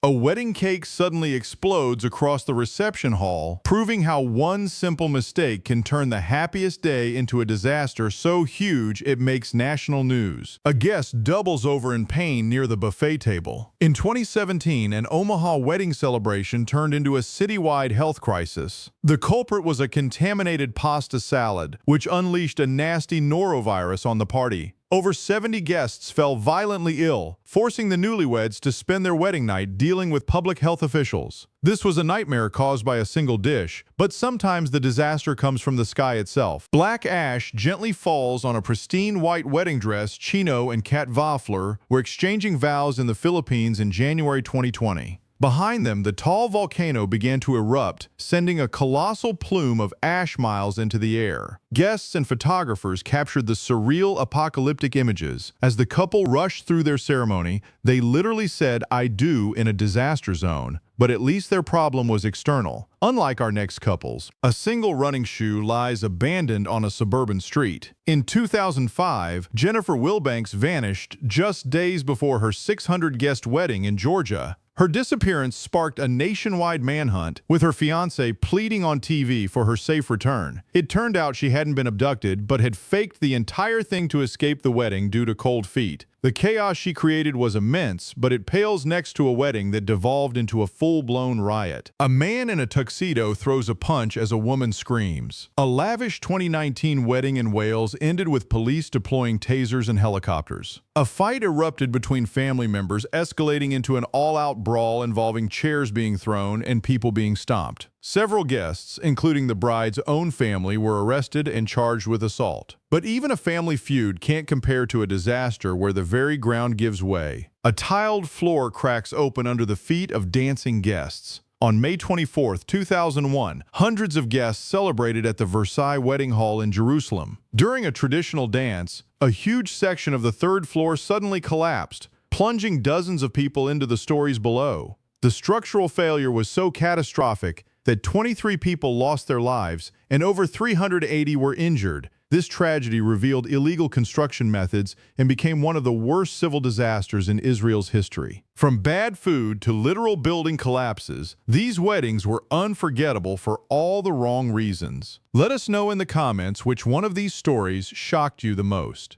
A wedding cake suddenly explodes across the reception hall, proving how one simple mistake can turn the happiest day into a disaster so huge it makes national news. A guest doubles over in pain near the buffet table. In 2017, an Omaha wedding celebration turned into a citywide health crisis. The culprit was a contaminated pasta salad, which unleashed a nasty norovirus on the party. Over 70 guests fell violently ill, forcing the newlyweds to spend their wedding night dealing with public health officials. This was a nightmare caused by a single dish, but sometimes the disaster comes from the sky itself. Black ash gently falls on a pristine white wedding dress Chino and Kat Voffler were exchanging vows in the Philippines in January 2020. Behind them, the tall volcano began to erupt, sending a colossal plume of ash miles into the air. Guests and photographers captured the surreal apocalyptic images. As the couple rushed through their ceremony, they literally said, "I do" in a disaster zone. But at least their problem was external. Unlike our next couples, a single running shoe lies abandoned on a suburban street. In 2005, Jennifer Wilbanks vanished just days before her 600-guest wedding in Georgia. Her disappearance sparked a nationwide manhunt, with her fiancé pleading on TV for her safe return. It turned out she hadn't been abducted, but had faked the entire thing to escape the wedding due to cold feet. The chaos she created was immense, but it pales next to a wedding that devolved into a full-blown riot. A man in a tuxedo throws a punch as a woman screams. A lavish 2019 wedding in Wales ended with police deploying tasers and helicopters. A fight erupted between family members, escalating into an all-out brawl involving chairs being thrown and people being stomped. Several guests, including the bride's own family, were arrested and charged with assault. But even a family feud can't compare to a disaster where the very ground gives way. A tiled floor cracks open under the feet of dancing guests. On May 24, 2001, hundreds of guests celebrated at the Versailles Wedding Hall in Jerusalem. During a traditional dance, a huge section of the third floor suddenly collapsed, plunging dozens of people into the stories below. The structural failure was so catastrophic that 23 people lost their lives and over 380 were injured. This tragedy revealed illegal construction methods and became one of the worst civil disasters in Israel's history. From bad food to literal building collapses, these weddings were unforgettable for all the wrong reasons. Let us know in the comments which one of these stories shocked you the most.